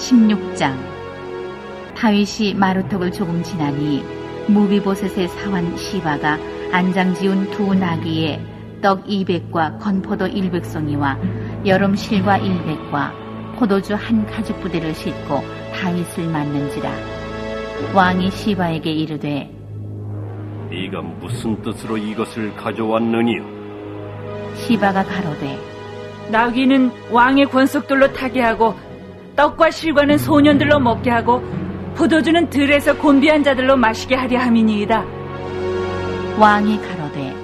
16장. 다윗이 마루턱을 조금 지나니 무비보셋의 사환 시바가 안장 지운 두 나귀에 떡 200과 건포도 100송이와 여름 실과 100과 포도주 한 가죽 부대를 싣고 다윗을 맞는지라. 왕이 시바에게 이르되 네가 무슨 뜻으로 이것을 가져왔느냐? 시바가 가로되 나귀는 왕의 권속들로 타게 하고 떡과 실과는 소년들로 먹게 하고 포도주는 들에서 곤비한 자들로 마시게 하려 함이니이다. 왕이 가로되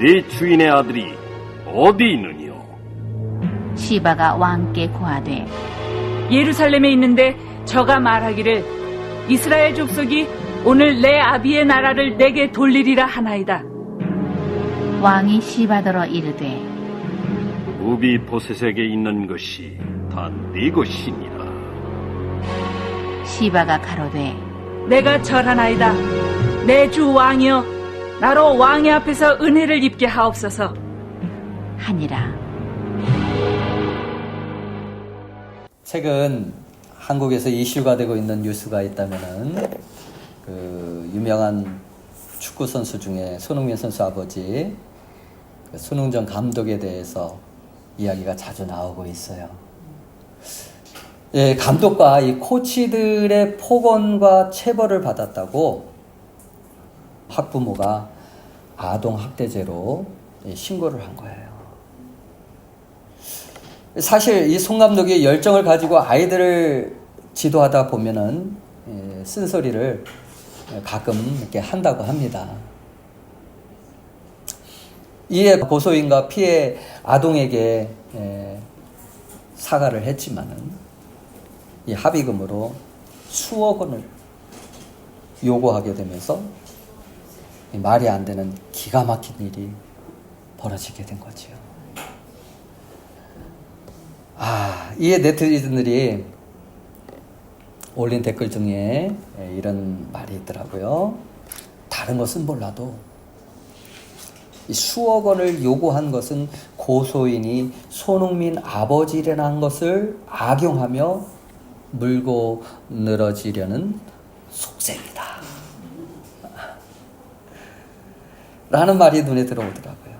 네 주인의 아들이 어디 있느냐? 시바가 왕께 고하되 예루살렘에 있는데 저가 말하기를 이스라엘 족속이 오늘 내 아비의 나라를 내게 돌리리라 하나이다. 왕이 시바더러 이르되 무비보셋에게 있는 것이 다 네 것이니라. 시바가 가로되 내가 절하나이다. 내 주 왕이여 나로 왕의 앞에서 은혜를 입게 하옵소서. 하니라. 최근 한국에서 이슈가 되고 있는 뉴스가 있다면은 그 유명한 축구 선수 중에 손흥민 선수 아버지 손흥정 감독에 대해서 이야기가 자주 나오고 있어요. 예, 감독과 이 코치들의 폭언과 체벌을 받았다고 학부모가 아동학대죄로 신고를 한 거예요. 사실 이 송 감독이 열정을 가지고 아이들을 지도하다 보면은 쓴소리를 가끔 이렇게 한다고 합니다. 이에 고소인과 피해 아동에게 사과를 했지만은 이 합의금으로 수억 원을 요구하게 되면서 말이 안 되는 기가 막힌 일이 벌어지게 된 거지요. 이에 네티즌들이 올린 댓글 중에 이런 말이 있더라고요. 다른 것은 몰라도 이 수억 원을 요구한 것은 고소인이 손흥민 아버지라는 것을 악용하며 물고 늘어지려는 속셈이다. 라는 말이 눈에 들어오더라고요.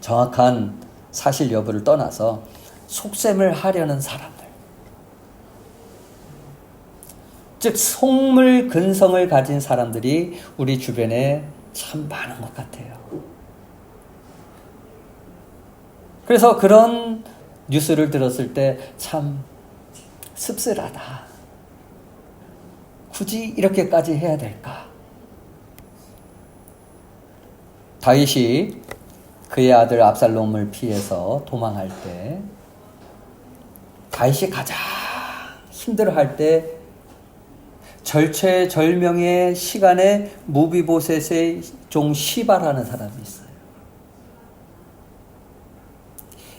정확한 사실 여부를 떠나서 속셈을 하려는 사람들, 즉 속물 근성을 가진 사람들이 우리 주변에 참 많은 것 같아요. 그래서 그런 뉴스를 들었을 때 참 씁쓸하다. 굳이 이렇게까지 해야 될까? 다윗이 그의 아들 압살롬을 피해서 도망할 때, 다윗이 가장 힘들어할 때 절체절명의 시간에 무비보셋의 종 시바라는 사람이 있어요.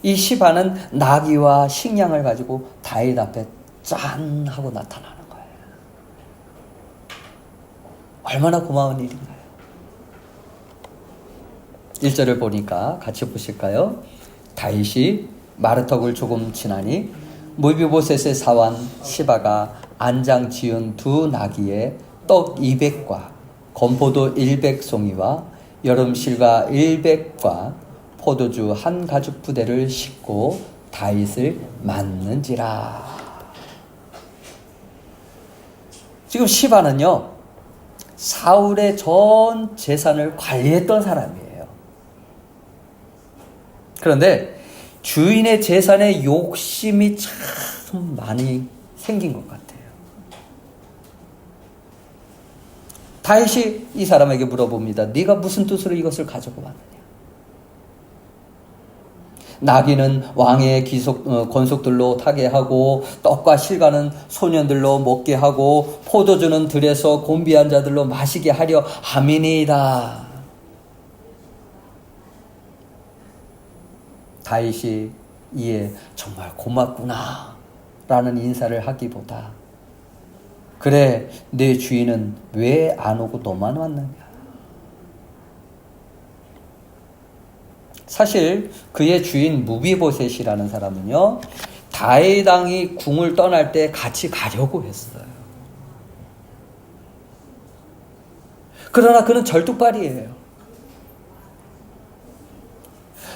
이 시바는 나귀와 식량을 가지고 다윗 앞에 짠 하고 나타나는 거예요. 얼마나 고마운 일인가요? 1절을 보니까 같이 보실까요? 다윗이 마루턱을 조금 지나니 무비보셋의 사환 시바가 안장 지은 두 나귀에 떡 200과 건포도 100송이와 여름실과 100과 포도주 한 가죽 부대를 싣고 다윗을 맞는지라. 지금 시바는요, 사울의 전 재산을 관리했던 사람이에요. 그런데 주인의 재산에 욕심이 참 많이 생긴 것 같아요. 다윗이 이 사람에게 물어봅니다. 네가 무슨 뜻으로 이것을 가지고 왔느냐? 나귀는 왕의 권속들로 타게 하고 떡과 실과는 소년들로 먹게 하고 포도주는 들에서 곤비한 자들로 마시게 하려 함이니이다. 다윗이 이에 정말 고맙구나 라는 인사를 하기보다 그래 내 주인은 왜 안 오고 너만 왔느냐. 사실 그의 주인 무비보셋이라는 사람은요 다윗 왕이 궁을 떠날 때 같이 가려고 했어요. 그러나 그는 절뚝발이에요.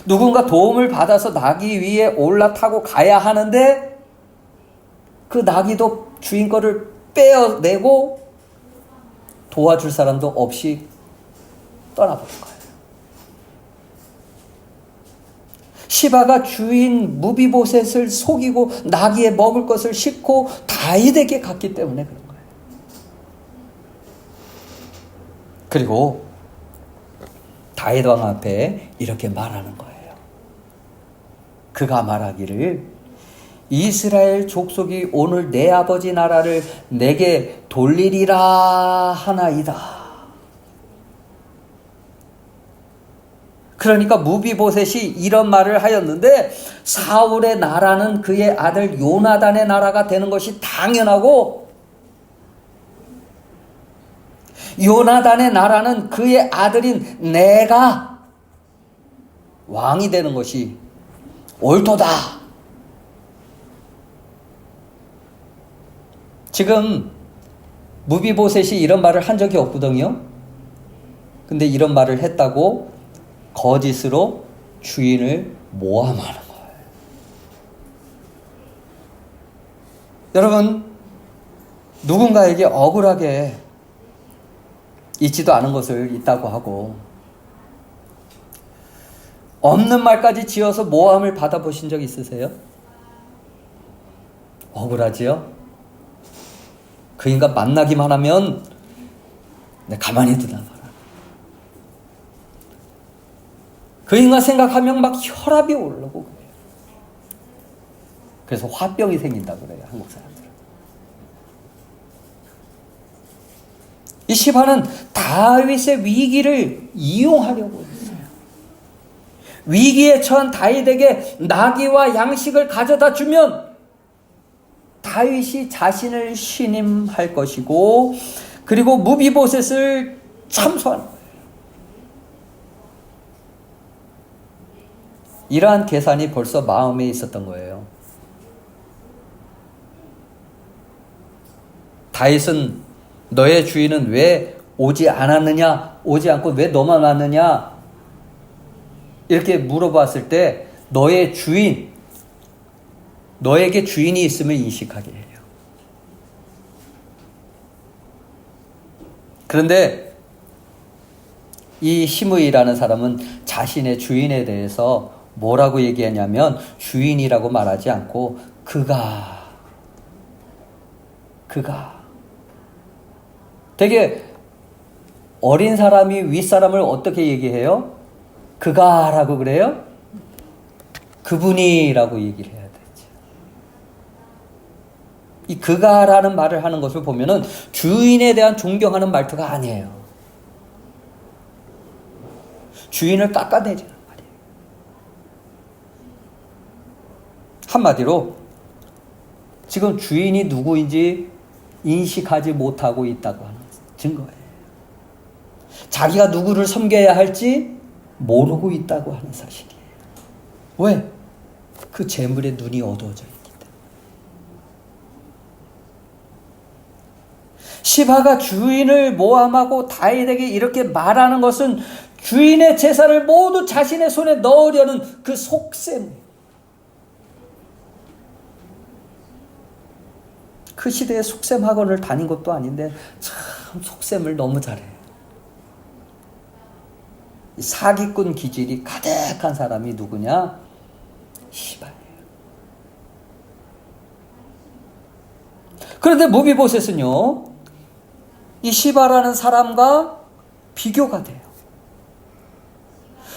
누군가 도움을 받아서 나귀 위에 올라타고 가야 하는데 그 나귀도 주인 거를 빼어내고 도와줄 사람도 없이 떠나버린 거예요. 시바가 주인 무비보셋을 속이고 나귀에 먹을 것을 싣고 다윗에게 갔기 때문에 그런 거예요. 그리고 다윗 왕 앞에 이렇게 말하는 거예요. 그가 말하기를 이스라엘 족속이 오늘 내 아버지 나라를 내게 돌리리라 하나이다. 그러니까 무비보셋이 이런 말을 하였는데 사울의 나라는 그의 아들 요나단의 나라가 되는 것이 당연하고 요나단의 나라는 그의 아들인 내가 왕이 되는 것이 옳도다. 지금 무비보셋이 이런 말을 한 적이 없거든요. 근데 이런 말을 했다고 거짓으로 주인을 모함하는 거예요. 여러분, 누군가에게 억울하게 있지도 않은 것을 있다고 하고 없는 말까지 지어서 모함을 받아보신 적 있으세요? 억울하지요? 그 인간 만나기만 하면 가만히 두나 봐라. 그 인간 생각하면 막 혈압이 오르고 그래요. 그래서 화병이 생긴다고 그래요, 한국 사람들은. 이 시바는 다윗의 위기를 이용하려고 했어요. 위기에 처한 다윗에게 나귀와 양식을 가져다 주면 다윗이 자신을 신임할 것이고 그리고 무비보셋을 참소하는 거예요. 이러한 계산이 벌써 마음에 있었던 거예요. 다윗은 너의 주인은 왜 오지 않았느냐, 오지 않고 왜 너만 왔느냐 이렇게 물어봤을 때 너의 주인, 너에게 주인이 있음을 인식하게 해요. 그런데 이 시므이라는 사람은 자신의 주인에 대해서 뭐라고 얘기하냐면 주인이라고 말하지 않고 그가 되게 어린 사람이 윗사람을 어떻게 얘기해요? 그가라고 그래요? 그분이라고 얘기를 해야 되죠. 이 그가라는 말을 하는 것을 보면은 주인에 대한 존경하는 말투가 아니에요. 주인을 깎아내리는 말이에요. 한마디로 지금 주인이 누구인지 인식하지 못하고 있다고 하는 증거예요. 자기가 누구를 섬겨야 할지 모르고 있다고 하는 사실이에요. 왜? 그 재물에 눈이 어두워져 있기 때문에. 시바가 주인을 모함하고 다윗에게 이렇게 말하는 것은 주인의 제사를 모두 자신의 손에 넣으려는 그 속셈. 그 시대에 속셈 학원을 다닌 것도 아닌데 참 속셈을 너무 잘해요. 사기꾼 기질이 가득한 사람이 누구냐? 시바예요. 그런데 무비보셋은요, 이 시바라는 사람과 비교가 돼요.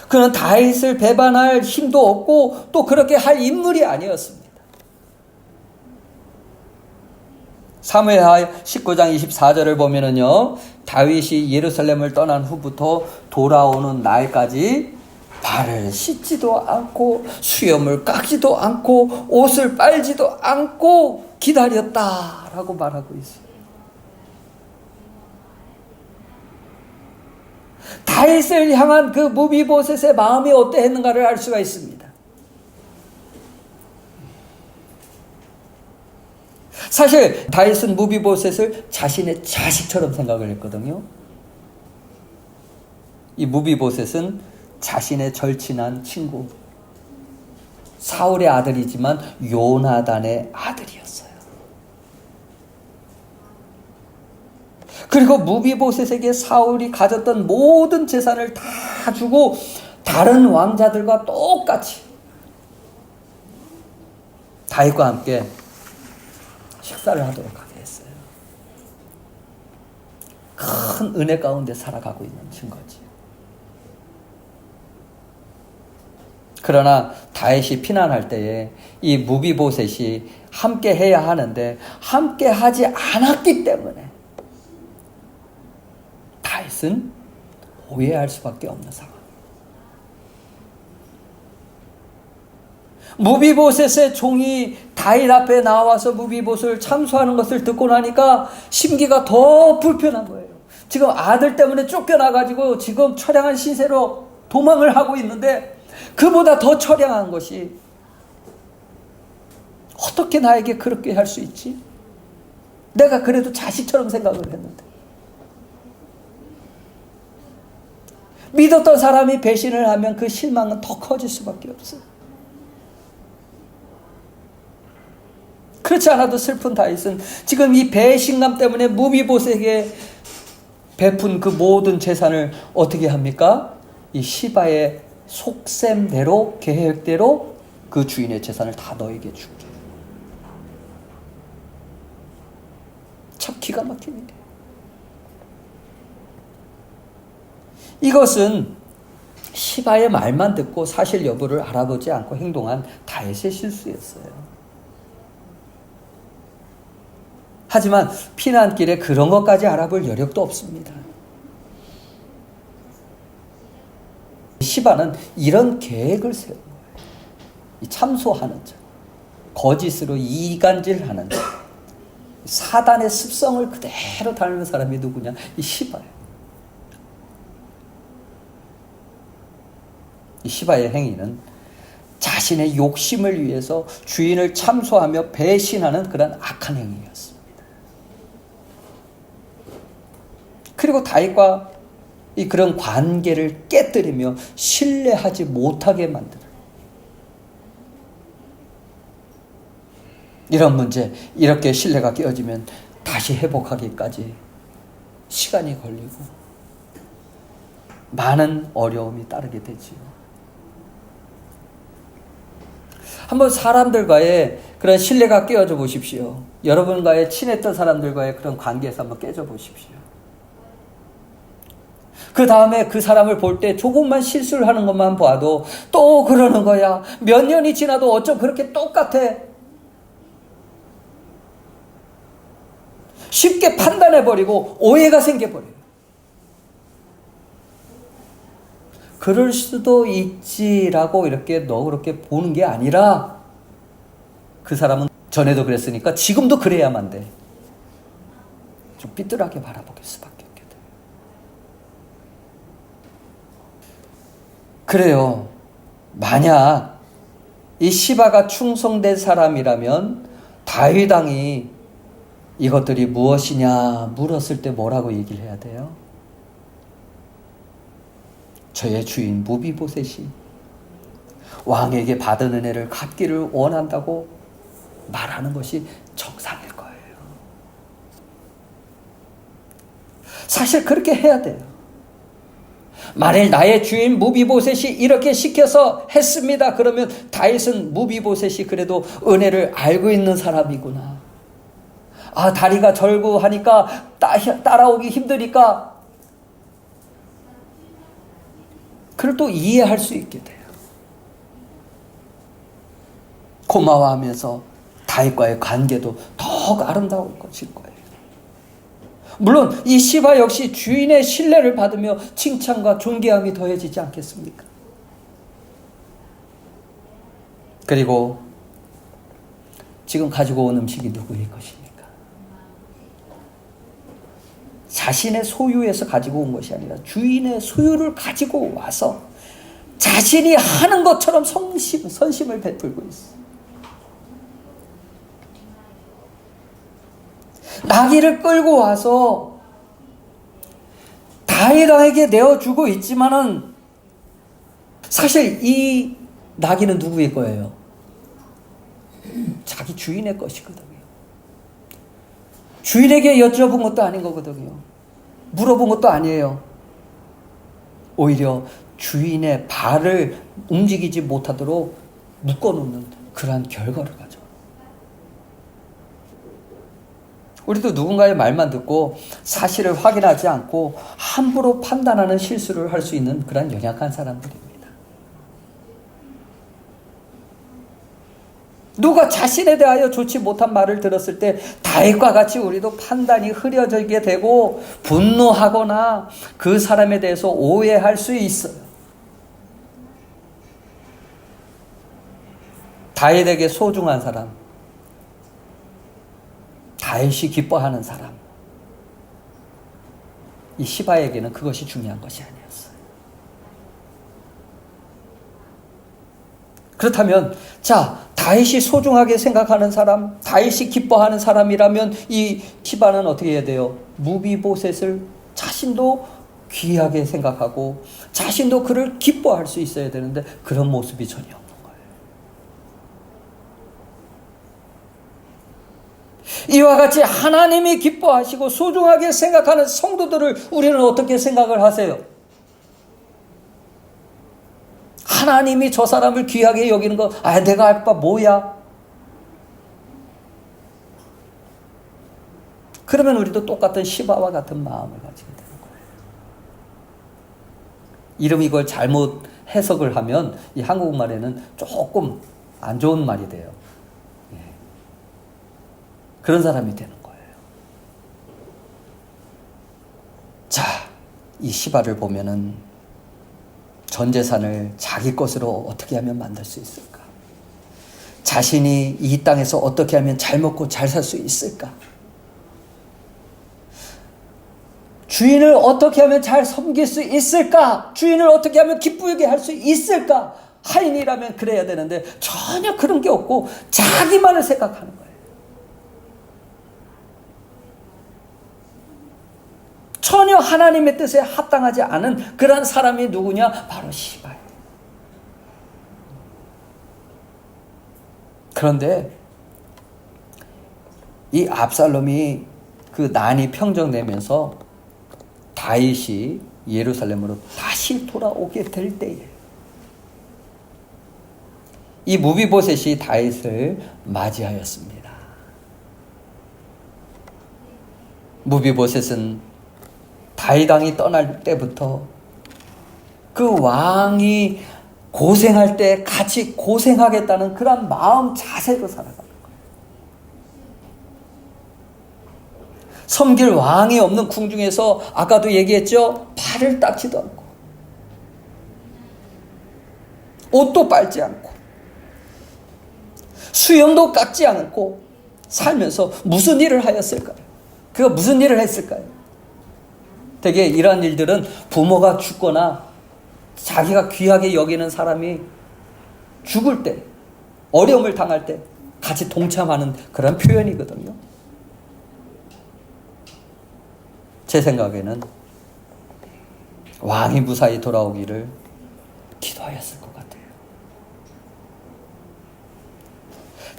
그는 다윗을 배반할 힘도 없고 또 그렇게 할 인물이 아니었습니다. 사무엘하 19장 24절을 보면은요, 다윗이 예루살렘을 떠난 후부터 돌아오는 날까지 발을 씻지도 않고 수염을 깎지도 않고 옷을 빨지도 않고 기다렸다라고 말하고 있어요. 다윗을 향한 그 무비보셋의 마음이 어떠했는가를 알 수가 있습니다. 사실 다윗은 무비보셋을 자신의 자식처럼 생각을 했거든요. 이 무비보셋은 자신의 절친한 친구, 사울의 아들이지만 요나단의 아들이었어요. 그리고 무비보셋에게 사울이 가졌던 모든 재산을 다 주고 다른 왕자들과 똑같이 다윗과 함께 식사를 하도록 하게 했어요. 큰 은혜 가운데 살아가고 있는 증거지. 그러나 다윗이 피난할 때에 이 무비보셋이 함께 해야 하는데 함께 하지 않았기 때문에 다윗은 오해할 수밖에 없는 상황. 무비보셋의 종이 다윗 앞에 나와서 무비보셋을 참소하는 것을 듣고 나니까 심기가 더 불편한 거예요. 지금 아들 때문에 쫓겨나가지고 지금 처량한 신세로 도망을 하고 있는데 그보다 더 처량한 것이 어떻게 나에게 그렇게 할 수 있지? 내가 그래도 자식처럼 생각을 했는데. 믿었던 사람이 배신을 하면 그 실망은 더 커질 수밖에 없어요. 그렇지 않아도 슬픈 다윗은 지금 이 배신감 때문에 무비보셋에게 베푼 그 모든 재산을 어떻게 합니까? 이 시바의 속셈대로 계획대로 그 주인의 재산을 다 너에게 줄게. 참 기가 막힌 일이에요. 이것은 시바의 말만 듣고 사실 여부를 알아보지 않고 행동한 다윗의 실수였어요. 하지만 피난길에 그런 것까지 알아볼 여력도 없습니다. 시바는 이런 계획을 세운 거예요. 참소하는 자, 거짓으로 이간질하는 자, 사단의 습성을 그대로 닮은 사람이 누구냐? 이 시바예요. 이 시바의 행위는 자신의 욕심을 위해서 주인을 참소하며 배신하는 그런 악한 행위였습니다. 그리고 다윗과 이 그런 관계를 깨뜨리며 신뢰하지 못하게 만들어요. 이런 문제, 이렇게 신뢰가 깨어지면 다시 회복하기까지 시간이 걸리고 많은 어려움이 따르게 되지요. 한번 사람들과의 그런 신뢰가 깨어져 보십시오. 여러분과의 친했던 사람들과의 그런 관계에서 한번 깨져 보십시오. 그 다음에 그 사람을 볼 때 조금만 실수를 하는 것만 봐도 또 그러는 거야. 몇 년이 지나도 어쩜 그렇게 똑같아. 쉽게 판단해버리고 오해가 생겨버려요. 그럴 수도 있지라고 이렇게 너그럽게 보는 게 아니라 그 사람은 전에도 그랬으니까 지금도 그래야만 돼. 좀 삐뚤하게 바라보길 수밖에 없게 돼요. 그래요. 만약 이 시바가 충성된 사람이라면 다윗 왕이 이것들이 무엇이냐 물었을 때 뭐라고 얘기를 해야 돼요? 저의 주인 무비보셋이 왕에게 받은 은혜를 갚기를 원한다고 말하는 것이 정상일 거예요. 사실 그렇게 해야 돼요. 만일 나의 주인 무비보셋이 이렇게 시켜서 했습니다. 그러면 다윗은 무비보셋이 그래도 은혜를 알고 있는 사람이구나. 아, 다리가 절구하니까 따라오기 힘드니까 그걸 또 이해할 수 있게 돼요. 고마워하면서 다윗과의 관계도 더욱 아름다울 것일 거예요. 물론 이 시바 역시 주인의 신뢰를 받으며 칭찬과 존경함이 더해지지 않겠습니까? 그리고 지금 가지고 온 음식이 누구의 것입니까? 자신의 소유에서 가지고 온 것이 아니라 주인의 소유를 가지고 와서 자신이 하는 것처럼 선심을 베풀고 있어. 나귀를 끌고 와서 다윗에게 내어주고 있지만은 사실 이 나귀는 누구의 거예요? 자기 주인의 것이거든요. 주인에게 여쭤본 것도 아닌 거거든요. 물어본 것도 아니에요. 오히려 주인의 발을 움직이지 못하도록 묶어놓는 그러한 결과를 가져. 우리도 누군가의 말만 듣고 사실을 확인하지 않고 함부로 판단하는 실수를 할 수 있는 그런 연약한 사람들입니다. 누가 자신에 대하여 좋지 못한 말을 들었을 때 다윗과 같이 우리도 판단이 흐려지게 되고 분노하거나 그 사람에 대해서 오해할 수 있어요. 다윗에게 소중한 사람, 다윗이 기뻐하는 사람, 이 시바에게는 그것이 중요한 것이 아니었어요. 그렇다면 자, 다윗이 소중하게 생각하는 사람, 다윗이 기뻐하는 사람이라면 이 시바는 어떻게 해야 돼요? 무비보셋을 자신도 귀하게 생각하고 자신도 그를 기뻐할 수 있어야 되는데 그런 모습이 전혀 없는 거예요. 이와 같이 하나님이 기뻐하시고 소중하게 생각하는 성도들을 우리는 어떻게 생각을 하세요? 하나님이 저 사람을 귀하게 여기는 거, 내가 할 바 뭐야? 그러면 우리도 똑같은 시바와 같은 마음을 가지게 되는 거예요. 이름 이걸 잘못 해석을 하면 이 한국말에는 조금 안 좋은 말이 돼요. 그런 사람이 되는 거예요. 자, 이 시바를 보면은 전 재산을 자기 것으로 어떻게 하면 만들 수 있을까? 자신이 이 땅에서 어떻게 하면 잘 먹고 잘 살 수 있을까? 주인을 어떻게 하면 잘 섬길 수 있을까? 주인을 어떻게 하면 기쁘게 할 수 있을까? 하인이라면 그래야 되는데 전혀 그런 게 없고 자기만을 생각하는 거예요. 전혀 하나님의 뜻에 합당하지 않은 그런 사람이 누구냐? 바로 시바예요. 그런데 이 압살롬이 그 난이 평정되면서 다윗이 예루살렘으로 다시 돌아오게 될 때에 이 무비보셋이 다윗을 맞이하였습니다. 무비보셋은 다윗 왕이 떠날 때부터 그 왕이 고생할 때 같이 고생하겠다는 그런 마음 자세로 살아가는 거예요. 섬길 왕이 없는 궁중에서 아까도 얘기했죠. 팔을 닦지도 않고 옷도 빨지 않고 수염도 깎지 않고 살면서 무슨 일을 하였을까요? 그가 무슨 일을 했을까요? 되게 이러한 일들은 부모가 죽거나 자기가 귀하게 여기는 사람이 죽을 때, 어려움을 당할 때 같이 동참하는 그런 표현이거든요. 제 생각에는 왕이 무사히 돌아오기를 기도하였을 것 같아요.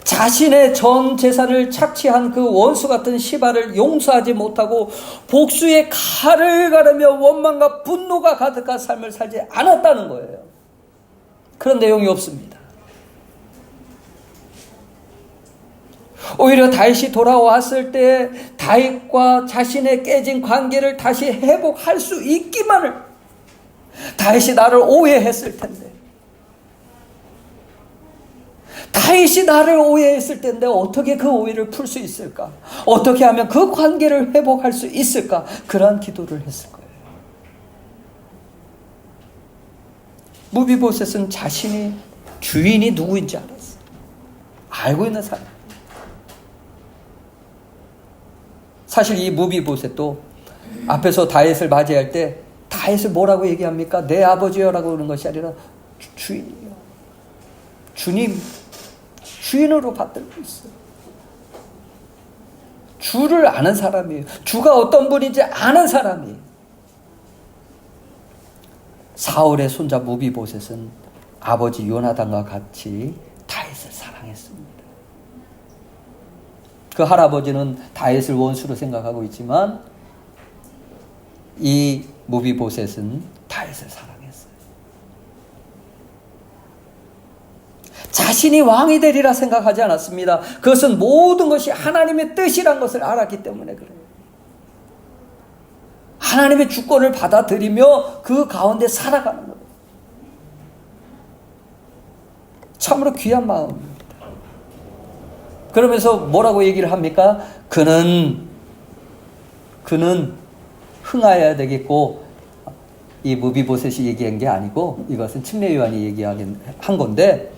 자신의 전 재산을 착취한 그 원수 같은 시바를 용서하지 못하고 복수의 칼을 가르며 원망과 분노가 가득한 삶을 살지 않았다는 거예요. 그런 내용이 없습니다. 오히려 다윗이 돌아왔을 때 다윗과 자신의 깨진 관계를 다시 회복할 수 있기만을, 다윗이 나를 오해했을 텐데, 다윗이 나를 오해했을 텐데 어떻게 그 오해를 풀 수 있을까? 어떻게 하면 그 관계를 회복할 수 있을까? 그러한 기도를 했을 거예요. 무비보셋은 자신이 주인이 누구인지 알았어. 알고 있는 사람. 사실 이 무비보셋도 앞에서 다윗을 맞이할 때 다윗을 뭐라고 얘기합니까? 내 아버지여라고 그러는 것이 아니라 주인이요. 주님, 주인으로 받들고 있어요. 주를 아는 사람이에요. 주가 어떤 분인지 아는 사람이에요. 사울의 손자 무비보셋은 아버지 요나단과 같이 다윗을 사랑했습니다. 그 할아버지는 다윗을 원수로 생각하고 있지만 이 무비보셋은 다윗을 사랑했어요. 자신이 왕이 되리라 생각하지 않았습니다. 그것은 모든 것이 하나님의 뜻이란 것을 알았기 때문에 그래요. 하나님의 주권을 받아들이며 그 가운데 살아가는 거예요. 참으로 귀한 마음입니다. 그러면서 뭐라고 얘기를 합니까? 그는 흥하여야 되겠고, 이 무비보셋이 얘기한 게 아니고 이것은 침례 요한이 얘기한 건데,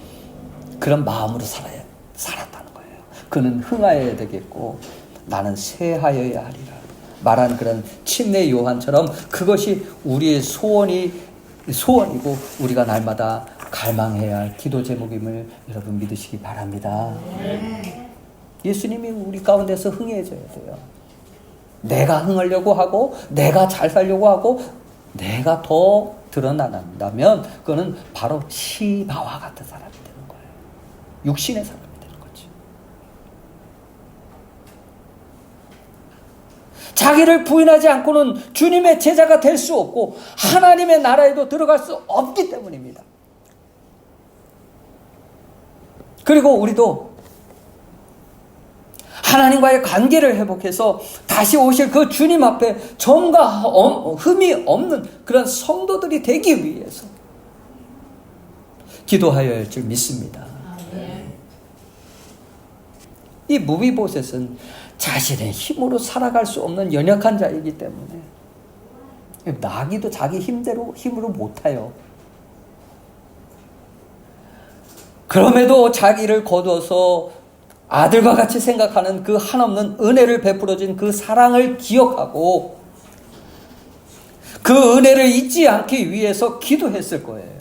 그런 마음으로 살았다는 거예요. 그는 흥하여야 되겠고 나는 쇠하여야 하리라 말한 그런 침례 요한처럼 그것이 우리의 소원이고 우리가 날마다 갈망해야 할 기도 제목임을 여러분 믿으시기 바랍니다. 예수님이 우리 가운데서 흥해져야 돼요. 내가 흥하려고 하고 내가 잘 살려고 하고 내가 더 드러난다면 그거는 바로 시바와 같은 사람이 되는 거예요. 육신의 사람이 되는 거죠. 자기를 부인하지 않고는 주님의 제자가 될 수 없고 하나님의 나라에도 들어갈 수 없기 때문입니다. 그리고 우리도 하나님과의 관계를 회복해서 다시 오실 그 주님 앞에 점과 흠이 없는 그런 성도들이 되기 위해서 기도하여야 할 줄 믿습니다. 이 무비보셋은 자신의 힘으로 살아갈 수 없는 연약한 자이기 때문에 나기도 자기 힘으로 못해요. 그럼에도 자기를 거둬서 아들과 같이 생각하는 그 한없는 은혜를 베풀어진 그 사랑을 기억하고 그 은혜를 잊지 않기 위해서 기도했을 거예요.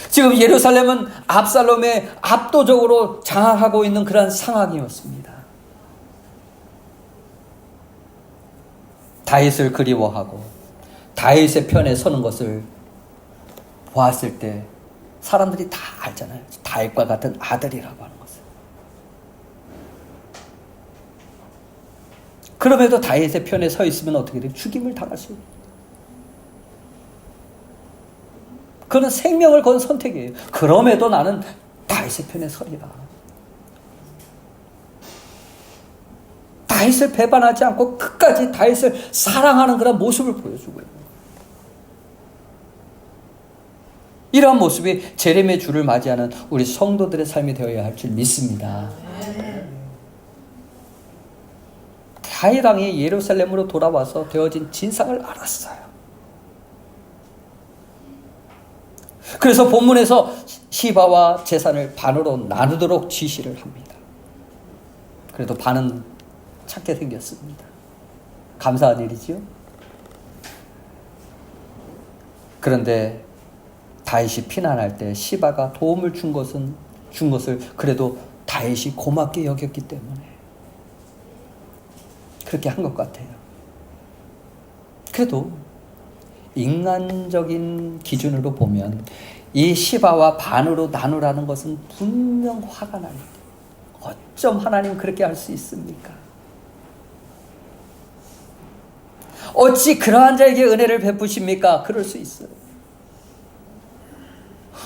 지금 예루살렘은 압살롬에 압도적으로 장악하고 있는 그런 상황이었습니다. 다윗을 그리워하고 다윗의 편에 서는 것을 보았을 때 사람들이 다 알잖아요. 다윗과 같은 아들이라고 하는 것을. 그럼에도 다윗의 편에 서 있으면 어떻게 돼요? 죽임을 당할 수 있어요. 그는 생명을 건 선택이에요. 그럼에도 나는 다윗의 편에 서리라. 다윗을 배반하지 않고 끝까지 다윗을 사랑하는 그런 모습을 보여주고 있는 거예요. 이러한 모습이 재림의 주를 맞이하는 우리 성도들의 삶이 되어야 할 줄 믿습니다. 다윗 왕이 예루살렘으로 돌아와서 되어진 진상을 알았어요. 그래서 본문에서 시바와 재산을 반으로 나누도록 지시를 합니다. 그래도 반은 찾게 생겼습니다. 감사한 일이지요. 그런데 다윗이 피난할 때 시바가 도움을 준 것을 그래도 다윗이 고맙게 여겼기 때문에 그렇게 한 것 같아요. 그래도 인간적인 기준으로 보면 이 시바와 반으로 나누라는 것은 분명 화가 나요. 어쩜 하나님 그렇게 할 수 있습니까? 어찌 그러한 자에게 은혜를 베푸십니까? 그럴 수 있어요.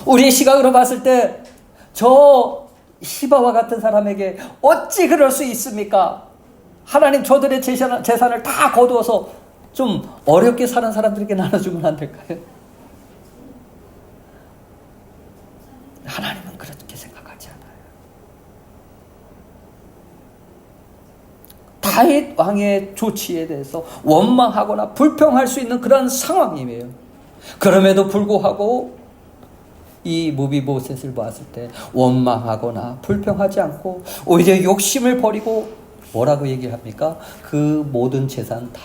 우리의 시각으로 봤을 때 저 시바와 같은 사람에게 어찌 그럴 수 있습니까? 하나님 저들의 재산을 다 거두어서 좀 어렵게 사는 사람들에게 나눠주면 안 될까요? 하나님은 그렇게 생각하지 않아요. 다윗 왕의 조치에 대해서 원망하거나 불평할 수 있는 그런 상황이에요. 그럼에도 불구하고 이 무비보셋을 봤을 때 원망하거나 불평하지 않고 오히려 욕심을 버리고 뭐라고 얘기합니까? 그 모든 재산 다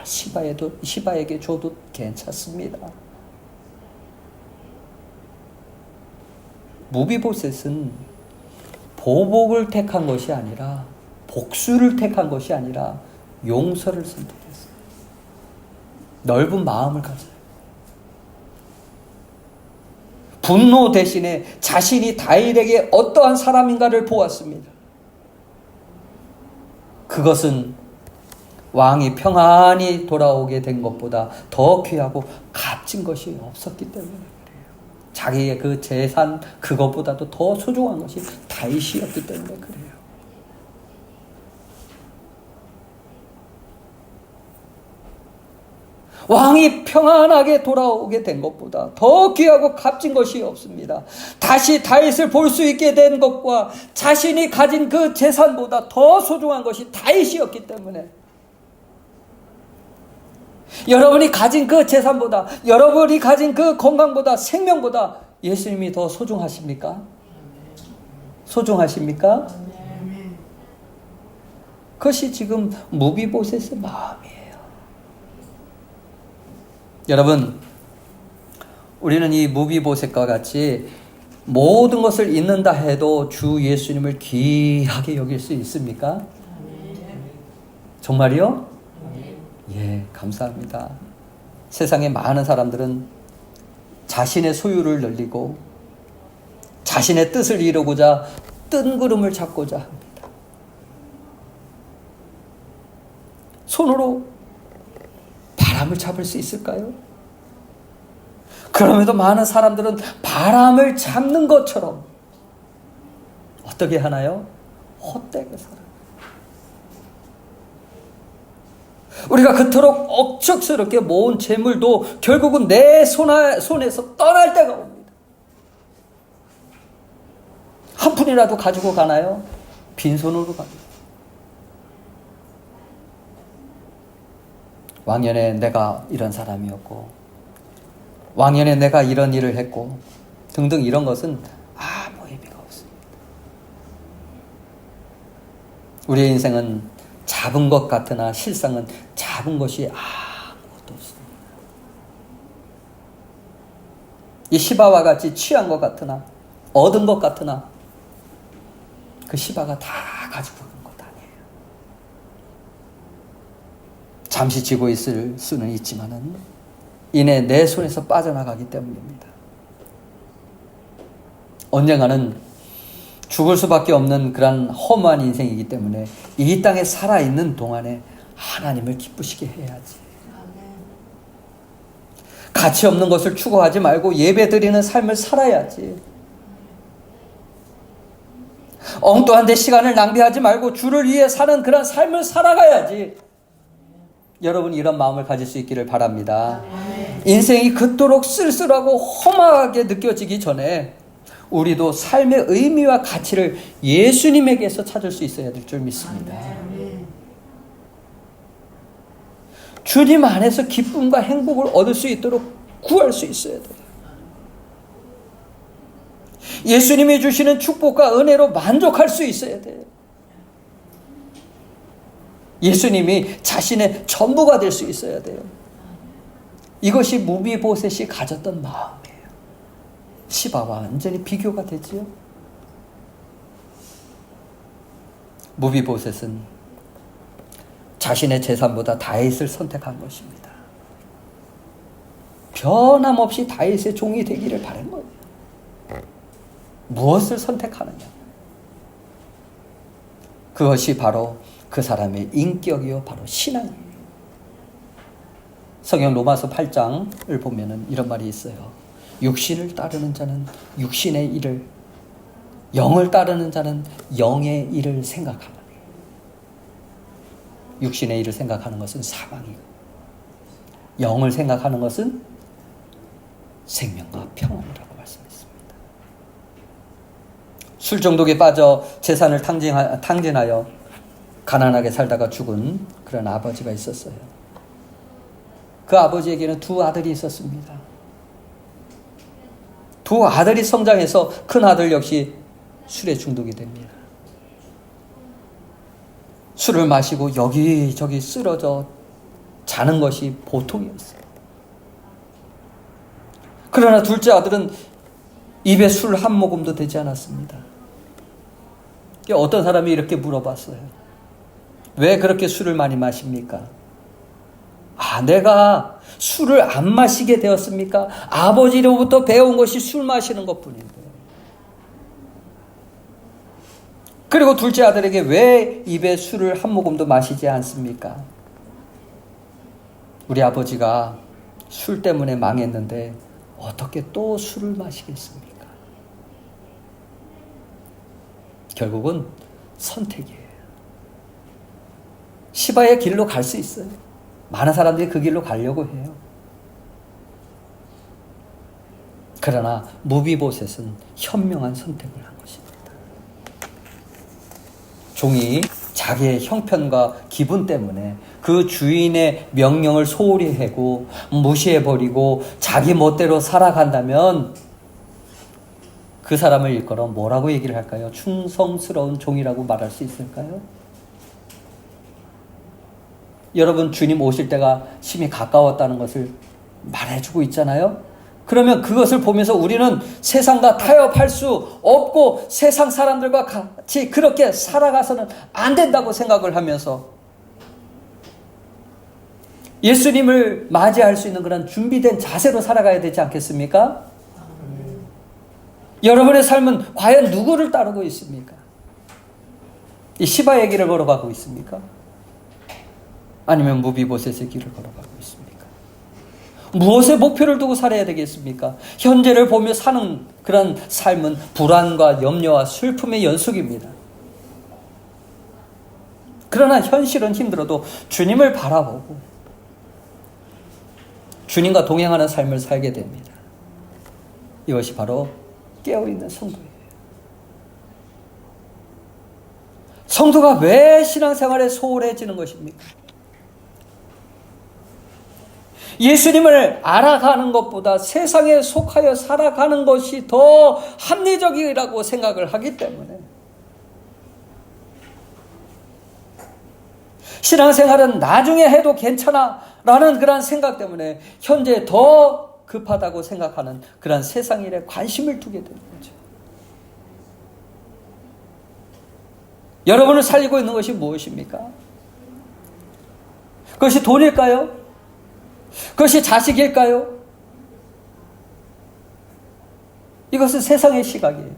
시바에게 줘도 괜찮습니다. 무비보셋은 보복을 택한 것이 아니라, 복수를 택한 것이 아니라 용서를 선택했어요. 넓은 마음을 가져요. 분노 대신에 자신이 다윗에게 어떠한 사람인가를 보았습니다. 그것은 왕이 평안히 돌아오게 된 것보다 더 귀하고 값진 것이 없었기 때문에 그래요. 자기의 그 재산 그것보다도 더 소중한 것이 다윗이었기 때문에 그래요. 왕이 평안하게 돌아오게 된 것보다 더 귀하고 값진 것이 없습니다. 다시 다윗을 볼 수 있게 된 것과 자신이 가진 그 재산보다 더 소중한 것이 다윗이었기 때문에, 여러분이 가진 그 재산보다, 여러분이 가진 그 건강보다, 생명보다 예수님이 더 소중하십니까? 소중하십니까? 그것이 지금 무비보셋의 마음이에요. 여러분, 우리는 이 무비보셋과 같이 모든 것을 잃는다 해도 주 예수님을 귀하게 여길 수 있습니까? 정말이요? 예, 감사합니다. 세상에 많은 사람들은 자신의 소유를 늘리고 자신의 뜻을 이루고자 뜬구름을 잡고자 합니다. 손으로 바람을 잡을 수 있을까요? 그럼에도 많은 사람들은 바람을 잡는 것처럼 어떻게 하나요? 헛되게 살아요. 우리가 그토록 억척스럽게 모은 재물도 결국은 내 손에서 떠날 때가 옵니다. 한 푼이라도 가지고 가나요? 빈손으로 갑니다. 왕년에 내가 이런 사람이었고, 왕년에 내가 이런 일을 했고 등등, 이런 것은 아무 의미가 없습니다. 우리의 인생은 잡은 것 같으나 실상은 잡은 것이 아무것도 없습니다. 이 시바와 같이 취한 것 같으나, 얻은 것 같으나 그 시바가 다 가지고 간 것 아니에요. 잠시 쥐고 있을 수는 있지만은 이내 내 손에서 빠져나가기 때문입니다. 언젠가는 죽을 수밖에 없는 그런 허무한 인생이기 때문에 이 땅에 살아있는 동안에 하나님을 기쁘시게 해야지. 가치 없는 것을 추구하지 말고 예배드리는 삶을 살아야지. 엉뚱한 데 시간을 낭비하지 말고 주를 위해 사는 그런 삶을 살아가야지. 여러분, 이런 마음을 가질 수 있기를 바랍니다. 인생이 그토록 쓸쓸하고 험하게 느껴지기 전에 우리도 삶의 의미와 가치를 예수님에게서 찾을 수 있어야 될 줄 믿습니다. 주님 안에서 기쁨과 행복을 얻을 수 있도록 구할 수 있어야 돼요. 예수님이 주시는 축복과 은혜로 만족할 수 있어야 돼요. 예수님이 자신의 전부가 될 수 있어야 돼요. 이것이 무비보셋이 가졌던 마음이에요. 시바와 완전히 비교가 되지요. 무비보셋은 자신의 재산보다 다윗을 선택한 것입니다. 변함없이 다윗의 종이 되기를 바란 거예요. 무엇을 선택하느냐? 그것이 바로 그 사람의 인격이요, 바로 신앙이에요. 성경 로마서 8장을 보면은 이런 말이 있어요. 육신을 따르는 자는 육신의 일을, 영을 따르는 자는 영의 일을 생각하느니. 육신의 일을 생각하는 것은 사망이고, 영을 생각하는 것은 생명과 평안이라고 말씀했습니다. 술 중독에 빠져 재산을 탕진하여 가난하게 살다가 죽은 그런 아버지가 있었어요. 그 아버지에게는 두 아들이 있었습니다. 두 아들이 성장해서 큰 아들 역시 술에 중독이 됩니다. 술을 마시고 여기저기 쓰러져 자는 것이 보통이었어요. 그러나 둘째 아들은 입에 술 한 모금도 되지 않았습니다. 어떤 사람이 이렇게 물어봤어요. 왜 그렇게 술을 많이 마십니까? 내가 술을 안 마시게 되었습니까? 아버지로부터 배운 것이 술 마시는 것뿐인데. 그리고 둘째 아들에게 왜 입에 술을 한 모금도 마시지 않습니까? 우리 아버지가 술 때문에 망했는데 어떻게 또 술을 마시겠습니까? 결국은 선택이에요. 시바의 길로 갈 수 있어요. 많은 사람들이 그 길로 가려고 해요. 그러나 무비보셋은 현명한 선택을 한 것입니다. 종이 자기의 형편과 기분 때문에 그 주인의 명령을 소홀히 하고 무시해버리고 자기 멋대로 살아간다면 그 사람을 일컬어 뭐라고 얘기를 할까요? 충성스러운 종이라고 말할 수 있을까요? 여러분, 주님 오실 때가 심히 가까웠다는 것을 말해주고 있잖아요. 그러면 그것을 보면서 우리는 세상과 타협할 수 없고 세상 사람들과 같이 그렇게 살아가서는 안 된다고 생각을 하면서 예수님을 맞이할 수 있는 그런 준비된 자세로 살아가야 되지 않겠습니까? 여러분의 삶은 과연 누구를 따르고 있습니까? 이 시바의 길을 걸어가고 있습니까? 아니면 무비보셋의 길을 걸어가고 있습니까? 무엇에 목표를 두고 살아야 되겠습니까? 현재를 보며 사는 그런 삶은 불안과 염려와 슬픔의 연속입니다. 그러나 현실은 힘들어도 주님을 바라보고 주님과 동행하는 삶을 살게 됩니다. 이것이 바로 깨어있는 성도예요. 성도가 왜 신앙생활에 소홀해지는 것입니까? 예수님을 알아가는 것보다 세상에 속하여 살아가는 것이 더 합리적이라고 생각을 하기 때문에 신앙생활은 나중에 해도 괜찮아 라는 그런 생각 때문에 현재 더 급하다고 생각하는 그런 세상 일에 관심을 두게 되는 거죠. 여러분을 살리고 있는 것이 무엇입니까? 그것이 돈일까요? 그것이 자식일까요? 이것은 세상의 시각이에요.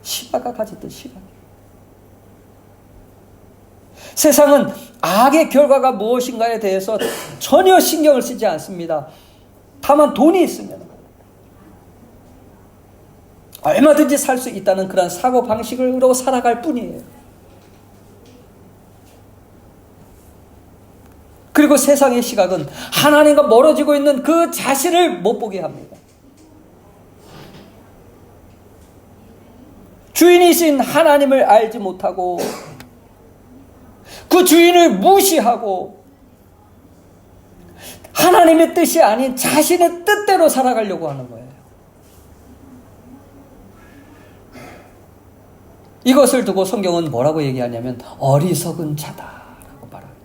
시바가 가졌던 시각이에요. 세상은 악의 결과가 무엇인가에 대해서 전혀 신경을 쓰지 않습니다. 다만 돈이 있으면 얼마든지 살 수 있다는 그런 사고방식으로 살아갈 뿐이에요. 그리고 세상의 시각은 하나님과 멀어지고 있는 그 자신을 못 보게 합니다. 주인이신 하나님을 알지 못하고 그 주인을 무시하고 하나님의 뜻이 아닌 자신의 뜻대로 살아가려고 하는 거예요. 이것을 두고 성경은 뭐라고 얘기하냐면 어리석은 자다라고 말합니다.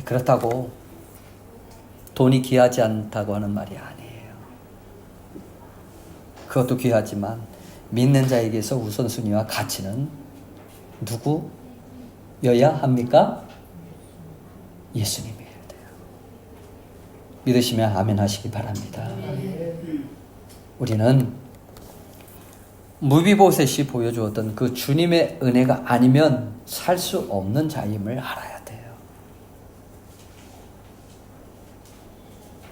그렇다고 돈이 귀하지 않다고 하는 말이 아니에요. 그것도 귀하지만 믿는 자에게서 우선순위와 가치는 누구여야 합니까? 예수님이어야 돼요. 믿으시면 아멘 하시기 바랍니다. 우리는 무비보셋이 보여주었던 그 주님의 은혜가 아니면 살 수 없는 자임을 알아야 돼요.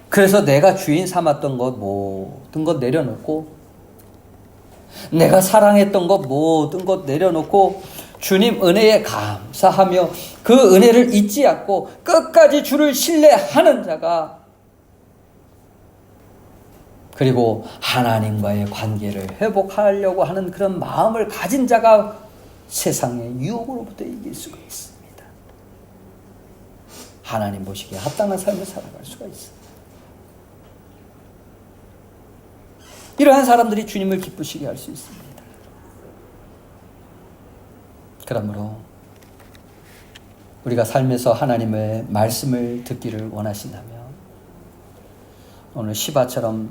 그래서 내가 주인 삼았던 것 모든 것 내려놓고 내가 사랑했던 것 모든 것 내려놓고 주님 은혜에 감사하며 그 은혜를 잊지 않고 끝까지 주를 신뢰하는 자가 그리고 하나님과의 관계를 회복하려고 하는 그런 마음을 가진 자가 세상의 유혹으로부터 이길 수가 있습니다. 하나님 보시기에 합당한 삶을 살아갈 수가 있습니다. 이러한 사람들이 주님을 기쁘시게 할 수 있습니다. 그러므로 우리가 삶에서 하나님의 말씀을 듣기를 원하신다면 오늘 시바처럼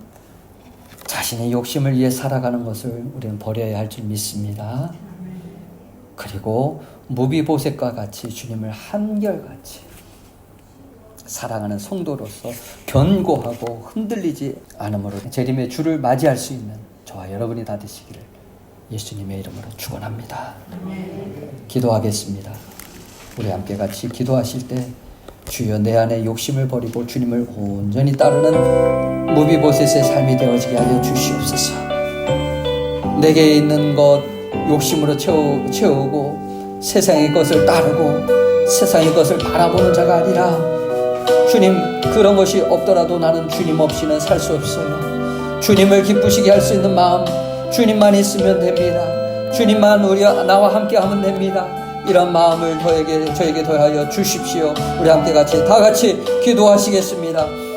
자신의 욕심을 위해 살아가는 것을 우리는 버려야 할 줄 믿습니다. 그리고 무비보셋과 같이 주님을 한결같이 사랑하는 성도로서 견고하고 흔들리지 않으므로 재림의 주를 맞이할 수 있는 저와 여러분이 다 되시기를 예수님의 이름으로 축원합니다. 기도하겠습니다. 우리 함께 같이 기도하실 때 주여 내 안에 욕심을 버리고 주님을 온전히 따르는 무비보셋의 삶이 되어지게 하여 주시옵소서. 내게 있는 것 욕심으로 채우고 세상의 것을 따르고 세상의 것을 바라보는 자가 아니라 주님, 그런 것이 없더라도 나는 주님 없이는 살 수 없어요. 주님을 기쁘시게 할 수 있는 마음 주님만 있으면 됩니다. 주님만 나와 함께 하면 됩니다. 이런 마음을 저에게 더하여 주십시오. 우리 함께 다 같이 기도하시겠습니다.